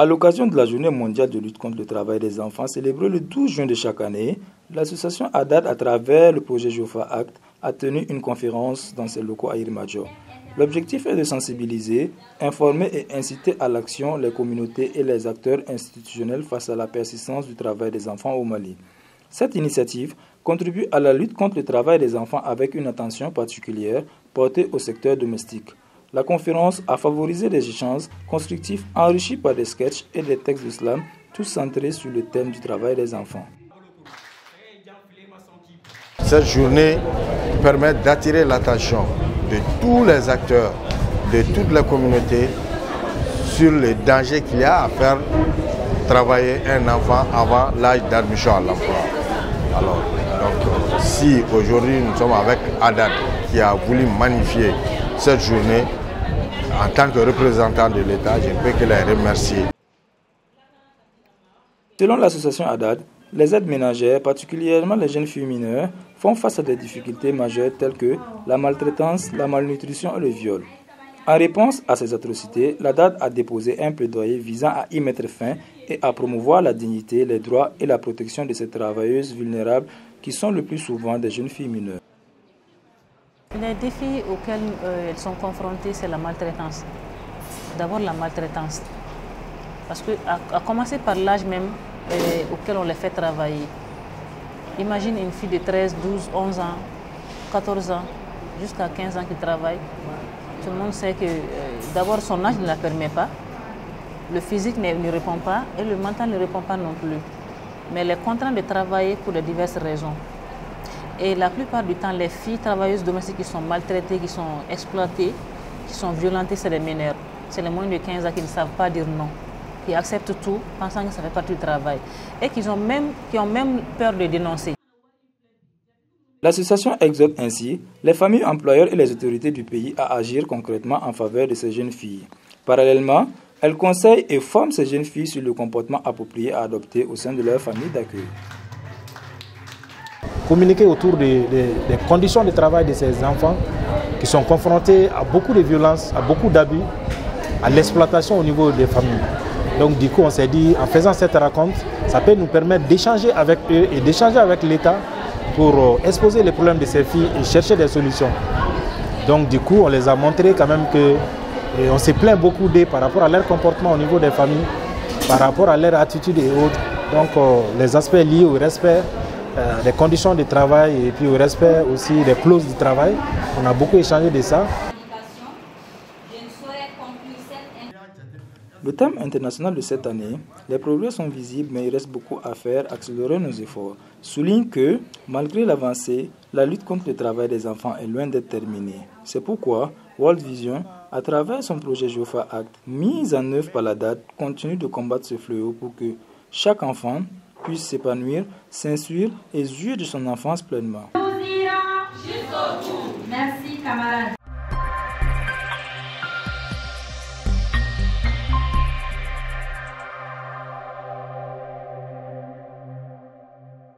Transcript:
À l'occasion de la Journée mondiale de lutte contre le travail des enfants célébrée le 12 juin de chaque année, l'association ADAD, à travers le projet Jofa Act, a tenu une conférence dans ses locaux à Irmadjo. L'objectif est de sensibiliser, informer et inciter à l'action les communautés et les acteurs institutionnels face à la persistance du travail des enfants au Mali. Cette initiative contribue à la lutte contre le travail des enfants avec une attention particulière portée au secteur domestique. La conférence a favorisé des échanges constructifs enrichis par des sketchs et des textes d'islam, tous centrés sur le thème du travail des enfants. Cette journée permet d'attirer l'attention de tous les acteurs, de toutes les communautés sur le danger qu'il y a à faire travailler un enfant avant l'âge d'admission à l'emploi. Alors, si aujourd'hui nous sommes avec ADAD qui a voulu magnifier cette journée, en tant que représentant de l'État, je ne peux que les remercier. Selon l'association ADAD, les aides ménagères, particulièrement les jeunes filles mineures, font face à des difficultés majeures telles que la maltraitance, la malnutrition et le viol. En réponse à ces atrocités, l'ADAD a déposé un plaidoyer visant à y mettre fin et à promouvoir la dignité, les droits et la protection de ces travailleuses vulnérables qui sont le plus souvent des jeunes filles mineures. Les défis auxquels elles sont confrontées, c'est la maltraitance. D'abord la maltraitance. Parce que, à commencer par l'âge même auquel on les fait travailler. Imagine une fille de 13, 12, 11 ans, 14 ans, jusqu'à 15 ans qui travaille. Tout le monde sait que d'abord son âge ne la permet pas, le physique ne répond pas et le mental ne répond pas non plus. Mais elle est contrainte de travailler pour de diverses raisons. Et la plupart du temps, les filles travailleuses domestiques qui sont maltraitées, qui sont exploitées, qui sont violentées, c'est les mineurs. C'est les moins de 15 ans qui ne savent pas dire non, qui acceptent tout, pensant que ça fait partie du travail. Et qui ont même peur de dénoncer. L'association exhorte ainsi les familles, employeurs et les autorités du pays à agir concrètement en faveur de ces jeunes filles. Parallèlement, elle conseille et forme ces jeunes filles sur le comportement approprié à adopter au sein de leur famille d'accueil. Communiquer autour des conditions de travail de ces enfants qui sont confrontés à beaucoup de violences, à beaucoup d'abus, à l'exploitation au niveau des familles. Donc du coup, on s'est dit, en faisant cette rencontre, ça peut nous permettre d'échanger avec eux et d'échanger avec l'État pour exposer les problèmes de ces filles et chercher des solutions. Donc du coup, on les a montré quand même que on s'est plaint beaucoup d'eux par rapport à leur comportement au niveau des familles, par rapport à leur attitude et autres. Donc les aspects liés au respect des conditions de travail et puis au respect aussi des clauses du travail. On a beaucoup échangé de ça. Le thème international de cette année, les progrès sont visibles mais il reste beaucoup à faire, accélérer nos efforts. Souligne que, malgré l'avancée, la lutte contre le travail des enfants est loin d'être terminée. C'est pourquoi World Vision, à travers son projet Jofa Act, mis en œuvre par l'ADAD, continue de combattre ce fléau pour que chaque enfant puisse s'épanouir, s'instruire et jouir de son enfance pleinement. Nous irons jusqu'au bout. Merci camarades.